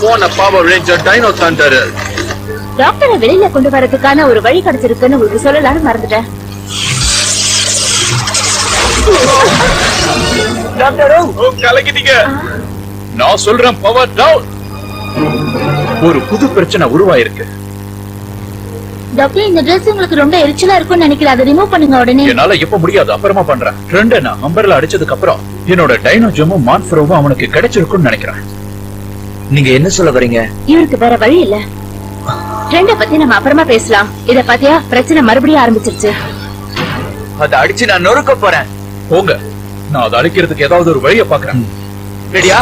போன power ranger dino Thunder. டாக்டரை வெளியில கொண்டு வரதுக்கான ஒரு வழி கிடைச்சிருக்குன்னு உங்களுக்கு சொல்லலாம்னு மறந்துட்டேன். கலக்கிட்டீங்க. நான் சொல்றேன் பவர் டவுன். ஒரு புது பிரச்சனை உருவாயிருக்கு. டாக்டர், இந்த Dress உங்களுக்கு ரொம்ப எரிச்சலா இருக்கும்னு நினைக்கிறேன். அதை ரிமூவ் பண்ணுங்க உடனே. என்னால எப்ப முடியாது, அப்புறமா பண்றேன். ட்ரெண்ட நான் அம்பர்ல அடிச்சதுக்கு அப்புறம் என்னோட டைனோஜமும் மான்ஃப்ரோவும் அவனுக்கு கிடைச்சிருக்கும்னு நினைக்கிறேன். நீங்க என்ன சொல்ல வரீங்க? இவருக்கு வேற வழி இல்ல. ட்ரெண்ட பத்தி நம்ம அப்புறமா பேசலாம். இத பாத்தியா, பிரச்சனை மறுபடியும் ஆரம்பிச்சிருச்சு. அதை அடிச்சு நான் நொறுக்க போறேன். போங்க, நான் அதை அழிக்கிறதுக்கு ஏதாவது ஒரு வழியை பாக்குறேன். ரெடியா?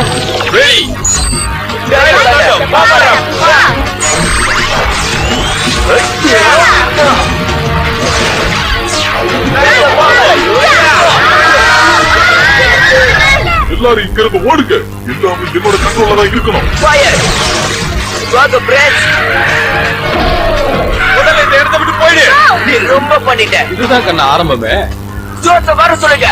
ரெடி. எல்லாரும் இங்க இருந்து ஓடுங்க. எல்லாமே என்னோட கண்ட்ரோல்ல தான் இருக்கணும். முதல்ல இந்த இடத்தை விட்டு போயிடு. நீ ரொம்ப பண்ணிட்ட. இதுதான் கண்ணா ஆரம்பமே. ஜோத்த வர சொல்லுங்க.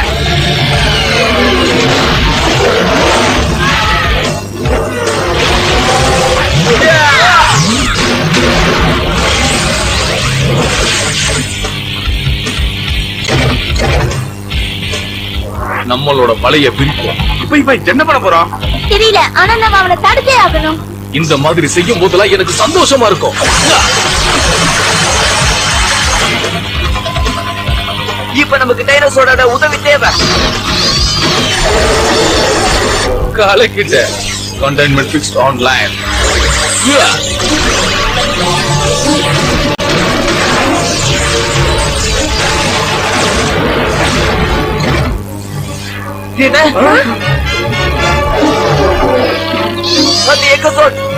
நம்மளோட வலைய பிரிப்போம். இப்ப என்ன பண்ண போறோம் தெரியல, ஆனா நம்ம அவனை தடுத்தே ஆகணும். இந்த மாதிரி செய்யும் போதெல்லாம் எனக்கு சந்தோஷமா இருக்கும். இப்ப நமக்கு டைனோசரோட உதவி தேவை. கலக்கிட்ட. Containment fixed online.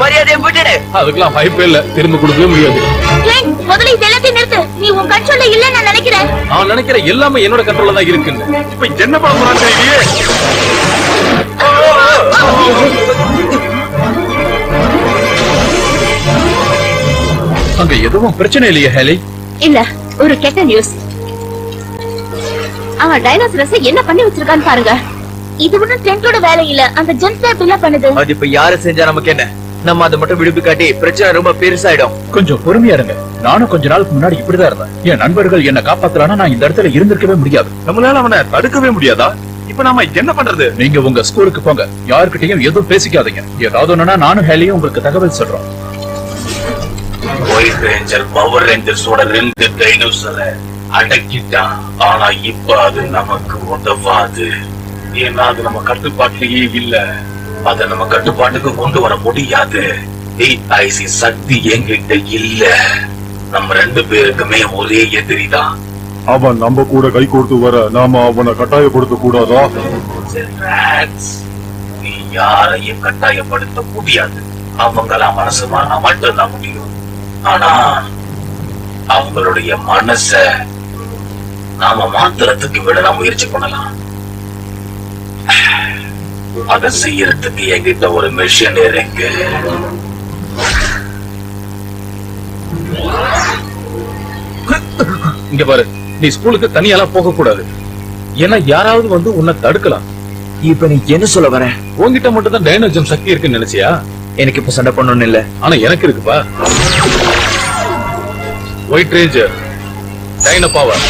மரியாதையை விட்டுடு. அதுக்கெல்லாம் வாய்ப்பே இல்ல, திரும்ப கொடுக்கவே முடியாது. முதல்ல இது எல்லாத்தையும் நிறுத்து. நீ உன் கண்ட்ரோல்ல இல்ல நான் நினைக்கிறேன். நான் நினைக்கிறேன் எல்லாமே என்னோட கண்ட்ரோல்ல தான் இருக்குன்னு. இப்ப என்ன பண்ண போறான்னு தெரியலையே. அங்க எதுவும் பிரச்சனை இல்லையே ஹேலி? இல்ல, ஒரு கெட்ட நியூஸ். அவன் டைனோசரஸை என்ன பண்ணி வச்சிருக்கான்னு பாருங்க. இது ஒன்னும் ட்ரெண்டோட வேலை இல்ல, அந்த ஜென்ஸ் தான் இப்படி பண்ணுது. அது இப்ப யாரு செஞ்சா நமக்கு என்ன? நம்ம அதை மட்டும் விடுப்பு காட்டி பிரச்சனை ரொம்ப பெருசாயிடும். கொஞ்சம் பொறுமையா இருங்க. நானும் கொஞ்ச நாளுக்கு முன்னாடி இப்படிதான் இருந்தேன். என் நண்பர்கள் என்ன காப்பாத்தலானா நான் இந்த இடத்துல இருந்திருக்கவே முடியாது. நம்மளால அவனை தடுக்கவே முடியாதா? இப்ப நாம என்ன பண்றது? நீங்க உங்க ஸ்கூலுக்கு போங்க. யாருக்கிட்டையும் எதுவும் பேசிக்காதீங்க. ஏதாவது ஒண்ணுனா நானும் ஹேலியும் உங்களுக்கு தகவல் சொல்றோம். ஒயிட் ரேஞ்சர் பவர் ரேஞ்சர்ஸோட 2 டைனோசரை அடக்கிட்டான். ஆனா இப்ப அது நமக்கு உதவாது. ஏன்னா அது நம்ம கட்டுப்பாட்டிலேயே இல்ல. அத நம்ம கட்டுப்பாட்டுக்கு கொண்டு வர முடியாது. ஐசி சக்தி என்கிட்ட இல்ல. நம்ம 2 பேருக்குமே ஒரே எதிரி தான். அவன் நம்ம கூட கை கொடுத்து வர நாம அவனை கட்டாயப்படுத்த கூடாதா? நீ யாரையும் கட்டாயப்படுத்த முடியாது. அவங்களா மனசு மாறினா மட்டும்தான் முடியும். ஆனா அவங்களுடைய மனச நாம மாத்திரத்துக்கு விட முயற்சி பண்ணலாம். அதை செய்யறதுக்கு என்கிட்ட ஒரு மிஷன் இருக்கு. இங்க பாரு, நீ ஸ்கூலுக்கு தனியாலாம் போக கூடாது. ஏன்னா யாராவது வந்து உன்னை தடுக்கலாம். இப்ப நீ என்ன சொல்ல வர? உன்கிட்ட மட்டும் தான் டைனோஜம் சக்தி இருக்குன்னு நினைச்சியா? எனக்கு இப்ப சண்டை பண்ணணும்னு இல்ல, ஆனா எனக்கு இருக்குப்பா. White ranger dino power.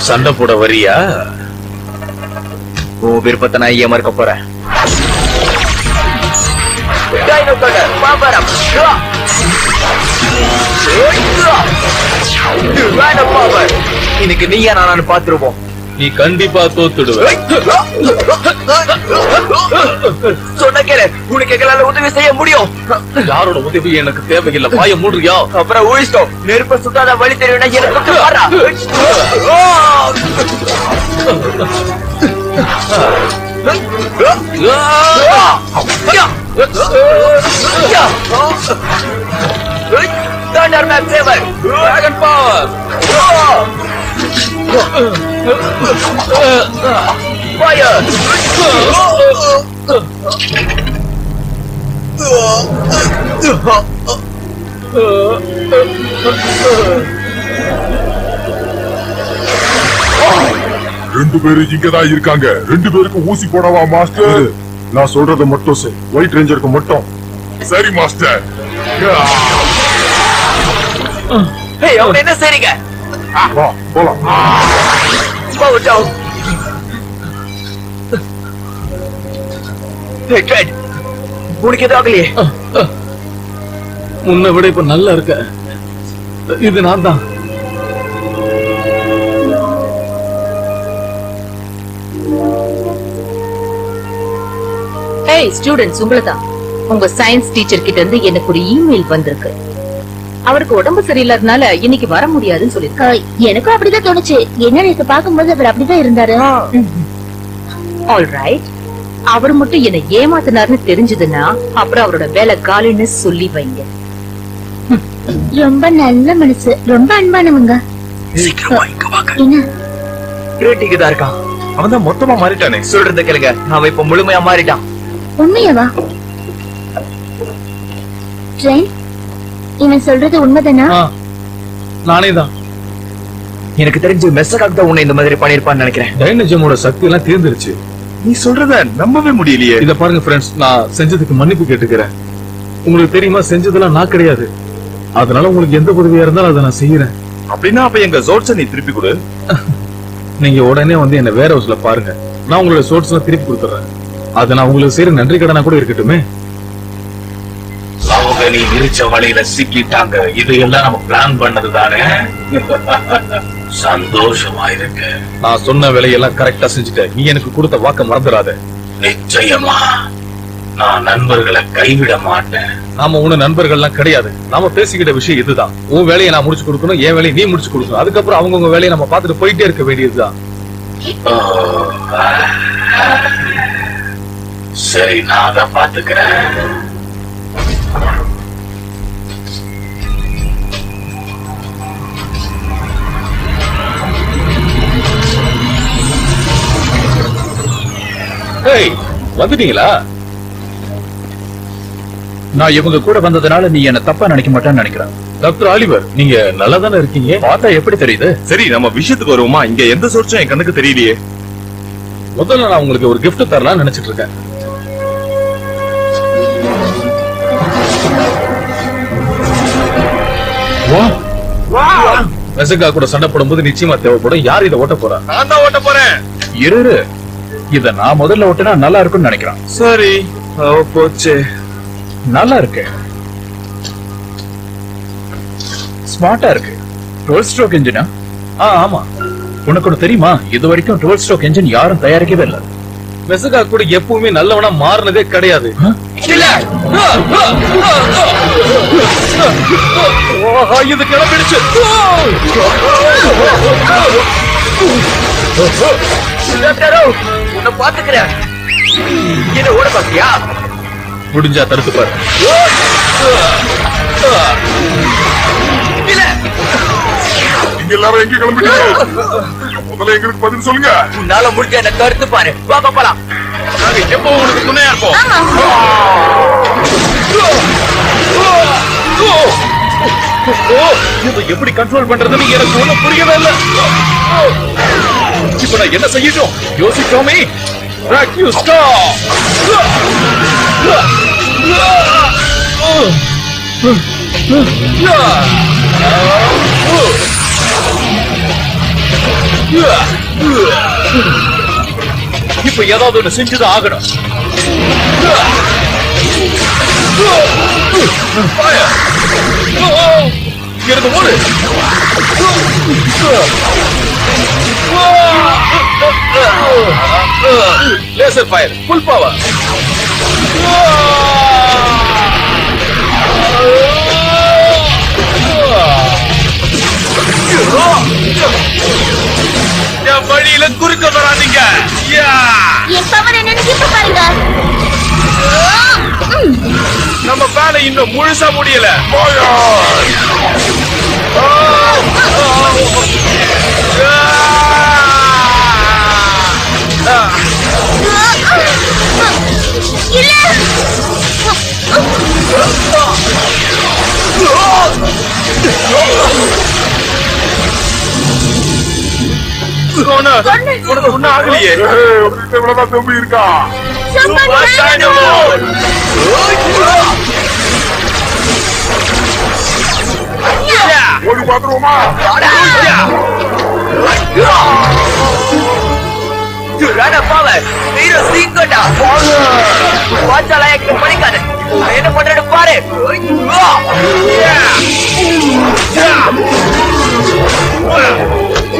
சண்டை போட வரியா? உன் விருப்பத்தை நான் ஏமாற்ற போறேன். இன்னைக்கு நீயா நான் பாத்துருவோம். நீ கண்டிப்பா தோத்துடுவ. சொன்ன கேளு, உனக்கு எங்களால உதவி செய்ய முடியும். யாரோட உதவி எனக்கு தேவையில்லை. வாய மூடுறியா? அப்புறம் ஊழிச்சிட்டோம். நெருப்ப சுத்தாத வழி தெரியும்னா எனக்கு வாடா. Thunderman Saber, Dragon Power, Fire. ரெண்டு பேரும் இங்கதான் இருக்காங்க. 2 பேருக்கு ஊசி போடவா மாஸ்டர்? நான் சொல்றத மட்டும் செய். ஒயிட் ரேஞ்சருக்கு மட்டும் சரி மாஸ்டர். ஏய் அவன் என்ன செய்றீங்க? வா போலாம். போகட்டும். ஏய் ட்ரெட், உனக்கு எதுவும் ஆகலையே? முன்ன விட இப்ப நல்லா இருக்க. இது நான் தான். ஏய் ஸ்டூடண்ட்ஸ், உங்களதான். உங்க சயின்ஸ் டீச்சர் கிட்ட இருந்து எனக்கு ஒரு இமெயில் வந்திருக்கு. அவருக்கு உடம்பு சரியில்லாதனால இன்னைக்கு வர முடியாதுன்னு சொல்லிருக்காரு. எனக்கும் அப்படிதான் தோணுச்சு. என்ன நேத்து பாக்கும்போது அவர் அப்படிதான் இருந்தாரு. ஆல்ரைட், அவர் மட்டும் என்ன ஏமாத்தினார்னு தெரிஞ்சதுன்னா அப்புறம் அவரோட வேலை காலின்னு சொல்லி வைங்க. ரொம்ப நல்ல மனசு, ரொம்ப அன்பானவங்க. சீக்கிரமா இங்க வாங்க. என்ன கிரேட்டிக்கு தான் இருக்கான். அவன் தான் மொத்தமா மாறிட்டானே. சொல்றத கேளுங்க, அவன் இப்ப முழுமையா மாறிட்டான். உண்மையவா? ட்ரெயின், இவன் சொல்றது உண்மைதானா? நானே தான். எனக்கு தெரிஞ்சு மெஸ்ஸகாக தான் உன்னை இந்த மாதிரி பண்ணிருப்பான்னு நினைக்கிறேன். டைனஜமோட சக்தி எல்லாம் தீர்ந்துருச்சு. நீ சொல்றத நம்பவே முடியலையே. இத பாருங்க ஃப்ரெண்ட்ஸ், நான் செஞ்சதுக்கு மன்னிப்பு கேட்டுக்கிறேன். உங்களுக்கு தெரியுமா, செஞ்சதெல்லாம் நான் கிடையாது. அதனால உங்களுக்கு எந்த உதவியா இருந்தாலும் அதை நான் செய்யறேன். அப்படின்னா அப்ப எங்க ஜோட்ஸ நீ திருப்பி கொடு. நீங்க உடனே வந்து என்ன வேற ஹவுஸ்ல பாருங்க. நான் உங்களோட சோர்ஸ் எல்லாம் திருப்பி கொடுத்துறேன். அது நான் உங்களுக்கு செய்யற நன்றி கடனா கூட இருக்கட்டுமே. அவங்க நீ விரிச்ச வழியில சிக்கிட்டாங்க. இது எல்லாம் நம்ம பிளான் பண்ணது தானே. சந்தோஷமா இருக்கு. நான் சொன்ன வேலையெல்லாம் கரெக்டா செஞ்சுட்டேன். நீ எனக்கு கொடுத்த வாக்க மறந்துடாத. நிச்சயமா நான் நண்பர்களை கைவிட மாட்டேன். நாம ஒண்ணு நண்பர்கள்லாம் கிடையாது. நாம பேசிக்கிட்ட விஷயம் இதுதான். உன் வேலையை நான் முடிச்சு கொடுக்கணும், என் வேலையை நீ முடிச்சு கொடுக்கணும். அதுக்கப்புறம் அவங்கவுங்க வேலையை நம்ம பார்த்துட்டு போயிட்டே இருக்க வேண்டியதுதான். ஓ, சரி, நான் அதை பாத்துக்கிறேன். ஏய், வந்துட்டீங்களா? நான் இவங்க கூட வந்ததுனால நீ என்ன தப்பா நினைக்க மாட்டேன்னு நினைக்கிறேன். டாக்டர் ஆலிவர், நீங்க நல்லா தானே இருக்கீங்க? பார்த்தா எப்படி தெரியுது? சரி, நம்ம விஷயத்துக்கு வருவோமா? இங்க எந்த சோர்ஸும் என் கண்ணுக்கு தெரியலையே. முதல்ல நான் உங்களுக்கு ஒரு gift தரலாம்னு நினைச்சிட்டு இருக்கேன். மெசகா கூட சண்டை போடும்போது நிச்சயமா தேவைப்படும். யார் இதை ஓட்ட போறா? நான் தான் ஓட்ட போறேன். இரு, இத நான் முதல்ல ஓட்டினா நல்லா இருக்கும்னு நினைக்கிறேன். சரி, போச்சு. நல்லா இருக்கு, ஸ்மார்ட்டா இருக்கு. 12 ஸ்ட்ரோக் இன்ஜினா? ஆமா. உனக்கு ஒண்ணு தெரியுமா, இது வரைக்கும் 12 ஸ்ட்ரோக் இன்ஜின் யாரும் தயாரிக்கவே இல்லை. மெசகா கூட எப்பவுமே நல்லவனா மாறினதே கிடையாது. இது கிளம்பிடுச்சு. உன்னை பாத்துக்கிறேன். என்ன ஓட பாத்தியா? முடிஞ்சா தடுத்து பாரு. இங்க எல்லாரும் எங்க கிளம்பிட்டீங்க? முதல்ல எங்களுக்கு பதில் சொல்லுங்க. உன்னால முடிஞ்ச என்ன தடுத்து பாரு. வா போலாம். நாங்க எப்போ உங்களுக்கு துணையா இருப்போம். இதை எப்படி கண்ட்ரோல் பண்றதுன்னு எனக்கு ஒண்ணும் புரியவே இல்லை. இப்ப நான் என்ன செய்யட்டும்? யோசிச்சோமே. இப்ப ஏதாவது ஒண்ணு செஞ்சுதான் ஆகணும். இருந்து ஓடு. Laser fire, full power. என் வழியில குறுக்க வராதீங்க. என் பவர் என்னன்னு இப்ப பாருங்க. நம்ம வேலை இன்னும் முழுசா முடியல. உனக்கு ஒண்ணும் ஆகலையே. இவ்வளவுதான் தம்பி இருக்கா? Super dynamo. பாத்துருவோமா? Run a power. Hero சீக்கிரடா. வாட்சால எனக்கு படிக்காத. என்ன பண்றேன்னு பாரு.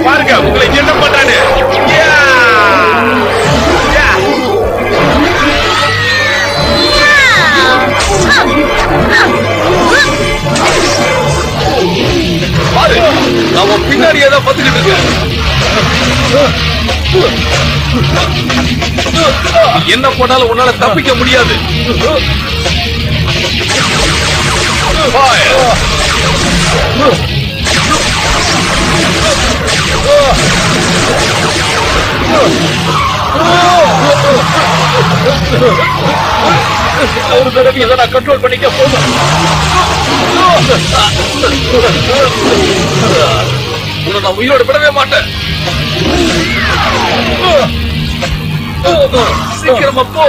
பாருங்க உங்களை என்ன பண்றானு. பாரு நான் உன் பின்னாடியே தான் பத்துக்கிட்டு இருக்கேன். என்ன போனாலும் உன்னால தப்பிக்க முடியாது. ஒரு தடவை இதை நான் கண்ட்ரோல் பண்ணிக்க போதும். உன்னை நான் உயிரோட விடவே மாட்டேன். சீக்கிரமா போ.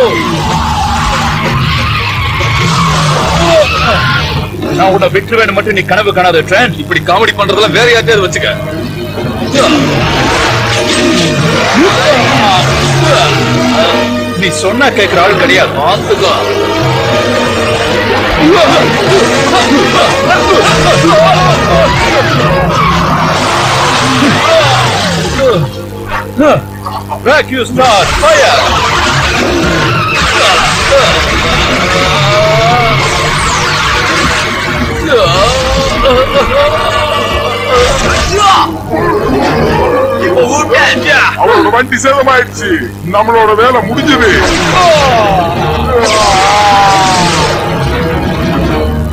நான் உன்னை விட்டுருவேன் மட்டும் நீ கனவு காணாத ட்ரெண்ட். இப்படி காமெடி பண்றதெல்லாம் வேற யார்ட்டையாவது வச்சுக்க. நீ சொன்னா கேட்கிற ஆள் கிடையாது. ஆத்துக்கோ. Vacuum start fire. அவரோட வண்டி சேதமாயிடுச்சு. நம்மளோட வேலை முடிஞ்சது.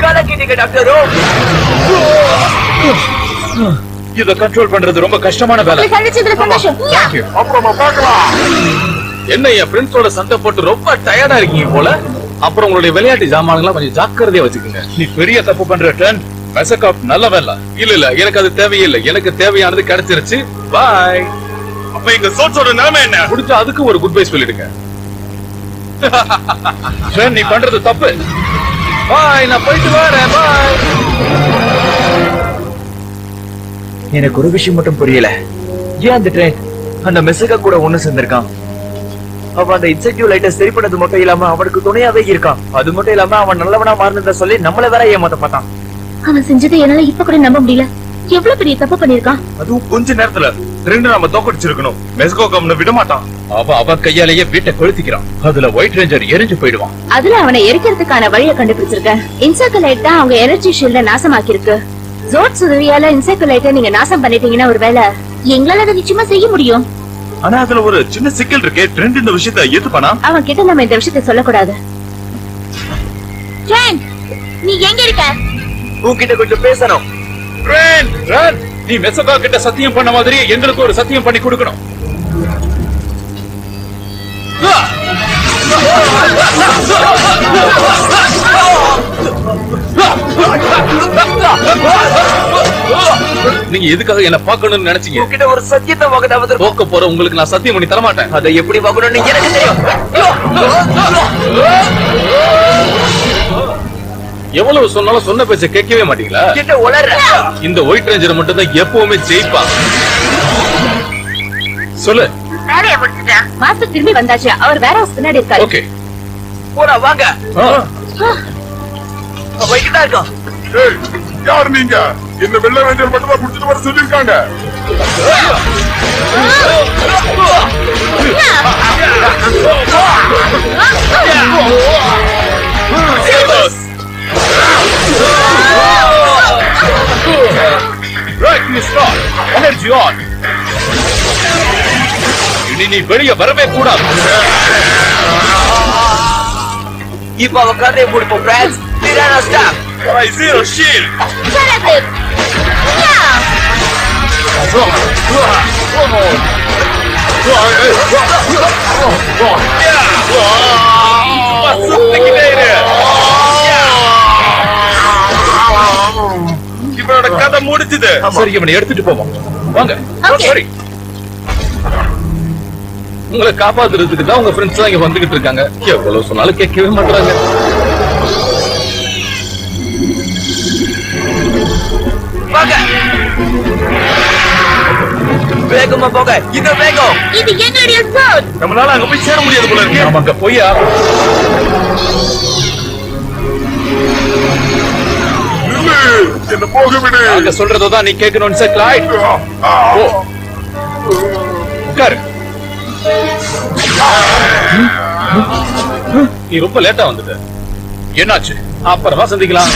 கலக்கிட்டீங்க டாக்டர். இத கண்ட்ரோல் பண்றது ரொம்ப கஷ்டமான வேலை. Thank you. அப்புறமா பார்க்கலாம். என்ன என் ஃப்ரெண்ட்ஸோட சண்டை போட்டு ரொம்ப டயர்டா இருக்கீங்க போல. அப்புறம் உங்களுடைய விளையாட்டு ஜாமான்லாம் கொஞ்சம் ஜாக்கிரதையா வச்சுக்கோங்க. நீ பெரிய தப்பு பண்ற ட்ரெண்ட். மெசகாப் நல்ல வேலை. இல்ல எனக்கு அது தேவையில்லை. எனக்கு தேவையானது கிடைச்சிருச்சு. பாய். அப்ப எங்க சோர்ஸோட நிலைமை என்ன? முடிஞ்சா அதுக்கு ஒரு குட் பை சொல்லிடுங்க. ட்ரெண்ட் நீ பண்றது தப்பு. பாய், நான் போயிட்டு வரேன். பாய். எனக்கு ஒரு விஷயம் மட்டும் புரியல. ஏன் அந்த ட்ரெயின் அந்த மெசேஜா கூட ஒண்ணு சேர்ந்திருக்கான்? அவன் அந்த இன்சென்டிவ் லைட்டை சரி பண்ணது மட்டும் இல்லாம அவனுக்கு துணையாவே இருக்கான். அது மட்டும் இல்லாம அவன் நல்லவனா மாறினத சொல்லி நம்மள வேற ஏமாத்த பார்த்தான். அவன் செஞ்சதை என்னால இப்ப கூட நம்ப முடியல. எவ்வளவு பெரிய தப்பு பண்ணிருக்கான். அதுவும் கொஞ்ச நேரத்துல ரெண்டு நம்ம தோக்கடிச்சிருக்கணும். மெஸ்கோ கம்னு விட மாட்டான். அவன் கையாலேயே வீட்டை கொளுத்திக்கிறான். அதுல ஒயிட் ரேஞ்சர் எரிஞ்சு போயிடுவான். அதுல அவனை எரிக்கிறதுக்கான வழியை கண்டுபிடிச்சிருக்கேன். இன்செக்லைட் தான் அவங்க எனர்ஜி ஷீல்ட நாசமாக்கி இருக்கு. ஜோட்ஸ் உதவியால இன்செக்லைட்டை நீங்க நாசம் பண்ணிட்டீங்கன்னா ஒருவேளை எங்களால அதை நிச்சயமா செய்ய முடியும். ஆனா அதுல ஒரு சின்ன சிக்கல் இருக்கே. ட்ரெண்ட் இந்த விஷயத்தை ஏத்துப்பானா? அவன் கிட்ட நம்ம இந்த விஷயத்தை சொல்லக்கூடாது. நீ எங்க இருக்க? உன்கிட்ட கொஞ்சம் பேசணும். ட்ரெண்ட், நீ மெசகா கிட்ட சத்தியம் பண்ண மாதிரி எங்களுக்கு ஒரு சத்தியம் பண்ணி கொடுக்கணும். நீங்க எதுக்காக என்ன பார்க்கணும்னு நினைச்சீங்க? உன்கிட்ட ஒரு சத்தியத்தை வாங்கினாவது போக்க போற உங்களுக்கு நான் சத்தியம் பண்ணி தர மாட்டேன். அதை எப்படி வாங்கணும்னு எனக்கு தெரியும். எவ்வளவு சொன்னாலும் சொன்ன பேச்ச கேட்கவே மாட்டீங்களா? கிட்ட உளற. இந்த ஒயிட் ரேஞ்சர் மட்டும் தான் எப்பவுமே ஜெயிப்பான். சொல்லு. வேலையை முடிச்சிட்டேன். மாஸ்டர் திரும்பி வந்தாச்சு. அவர் வேற ஹவுஸ் பின்னாடி இருக்காரு. ஓகே. போடா வாங்க. வைக்கிட்டு தான் இருக்கோம். ஏய், யார் நீங்க? இந்த வெள்ளை ரேஞ்சர் மட்டும் தான் குடிச்சிட்டு வர சொல்லிருக்காங்க. Right, you start. Energy on. இனி நீ வெளியே வரவே கூடாது. இப்ப அவ கதையை முடிப்போம் ஃப்ரெண்ட்ஸ். டிரானா ஸ்டாப். I zero shield. இவனோட கதை முடிச்சுது. சரி, இவனை எடுத்துட்டு போவோம். வாங்க. சரி. உங்களை காப்பாத்துறதுக்கு தான் உங்க ஃப்ரெண்ட்ஸ் எல்லாம் இங்க வந்துகிட்டு இருக்காங்க. எவ்வளவு சொன்னாலும் கேட்கவே மாட்டாங்க. வாங்க. வேகமா போங்க, இது வேகம். இது எங்களுடைய zone. நம்மளால அங்க போய் சேர முடியாது போல இருக்கு. நாம அங்க போய் என்ன போக விடு. அங்க சொல்றதான் நீ கேட்கணும் சார். கிளைட் ஓ உட்காரு. நீ ரொம்ப லேட்டா வந்துட்ட. என்னாச்சு? அப்புறமா சந்திக்கலாம்.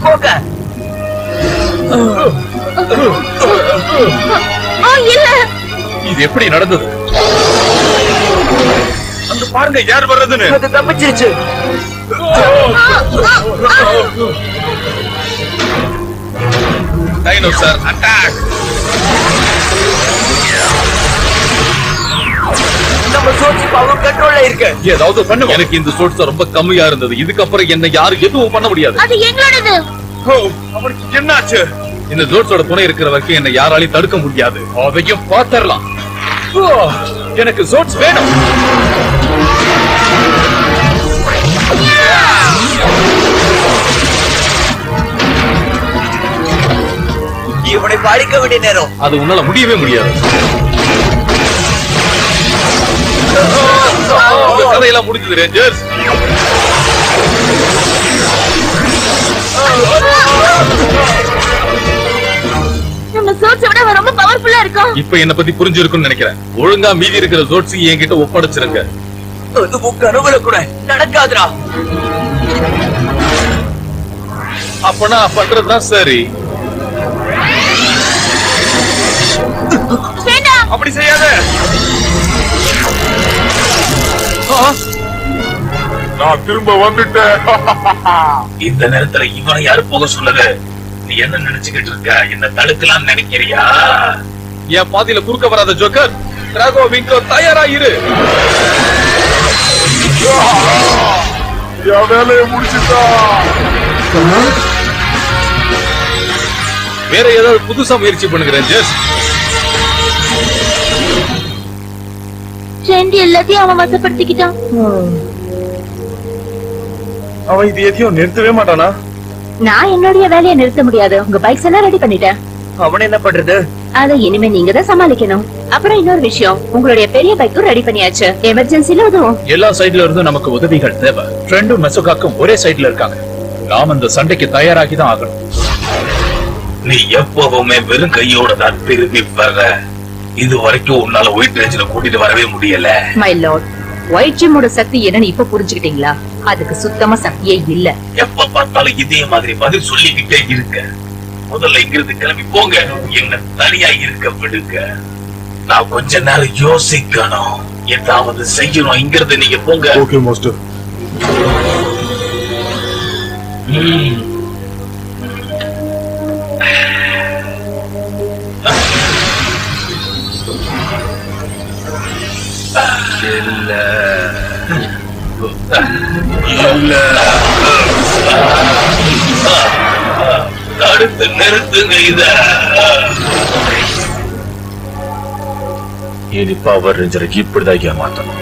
போங்க. இல்ல, இது எப்படி நடந்தது? அங்க பாருங்க யார் வர்றதுன்னு. அது தப்பிச்சிருச்சு. Dinosaur attack. நம்ம சோர்ஸ் பவர் கண்ட்ரோல்ல இருக்கு. ஏதாவது பண்ணு. எனக்கு இந்த சோர்ஸ் ரொம்ப கம்மியா இருந்தது. இதுக்கப்புறம் என்ன யாரும் எதுவும் பண்ண முடியாது. அது எங்களோடது. அவனுக்கு என்னாச்சு? இந்த ஜோட்ஸோட துணை இருக்கிற வரைக்கும் என்ன யாராலையும் தடுக்க முடியாது. அதையும் பாத்தரலாம். எனக்கு ஜோட்ஸ் வேணும். இவனை பாதிக்க வேண்டிய நேரம். அது உன்னால முடியவே முடியாது. உங்க கதையெல்லாம் முடிஞ்சது ரேஞ்சர்ஸ். நம்ம சோர்ஸை விட அவன் ரொம்ப பவர்ஃபுல்லா இருக்கான். இப்ப என்ன பத்தி புரிஞ்சிருக்கும்னு நினைக்கிறேன். ஒழுங்கா மீதி இருக்கிற ஜோட்ஸ் என்கிட்ட ஒப்படைச்சிருங்க. அது கனவுல கூட நடக்காதுடா. அப்பனா பண்றதுதான் சரி. வேண்டாம். அப்படி செய்யாத. நான் திரும்ப வந்துட்டேன். இந்த நேரத்துல இவனை யாரு போக சொல்லுது? நீ என்ன நினைச்சுக்கிட்டு இருக்க? என்ன தடுக்கலாம் நினைக்கிறியா? என் பாதியில குறுக்க வராத ஜோக்கர். டிராகோ விங்கோ தயாரா இரு. என் வேலையை முடிச்சுட்டா. வேற ஏதாவது புதுசா முயற்சி பண்ணுகிறேன் ஜெஸ். ட்ரெண்ட் எல்லாத்தையும் அவன் வசப்படுத்திக்கிட்டான். அவன் இது எதையும் நிறுத்தவே மாட்டானா? நான் என்னுடைய வேலையை நிறுத்த முடியாது. உங்க பைக்ஸ் எல்லாம் ரெடி பண்ணிட்டேன். அவன் என்ன பண்றது? அதை இனிமே நீங்க தான் சமாளிக்கணும். அப்புறம் இன்னொரு விஷயம், உங்களுடைய பெரிய பைக்கும் ரெடி பண்ணியாச்சு. எமர்ஜென்சில உதவும். எல்லா சைடுல இருந்தும் நமக்கு உதவிகள் தேவை. ட்ரெண்டும் மெசோகாக்கும் ஒரே சைடுல இருக்காங்க. நாம் இந்த சண்டைக்கு தயாராகி தான் ஆகணும். நீ எப்பவுமே வெறும் கையோட தான் திரும்பி வர்ற. இது வரைக்கும் உன்னால ஒயிட் ரேஞ்சில கூட்டிட்டு வரவே முடியல. மை லார்ட், ஒயிட் ஜிம்மோட சக்தி என்னன்னு இப்ப புரிஞ்சுக்கிட்டீங்களா? அதுக்கு சுத்தமா சக்தியே இல்ல. எப்ப பார்த்தாலும் இதே மாதிரி பதில் சொல்லிக்கிட்டே இருக்க. முதல்ல இங்கிருந்து கிளம்பி போங்க. என்ன தனியா இருக்க விடுங்க. நான் கொஞ்ச நேரம் யோசிக்கணும். ஏதாவது செய்யணும். இங்கிருந்து நீங்க போங்க. Okay master. தடுத்து நிறுத்துங்க இத. இனி பவர் ரேஞ்சருக்கு இப்படிதான் ஏமாத்தணும்.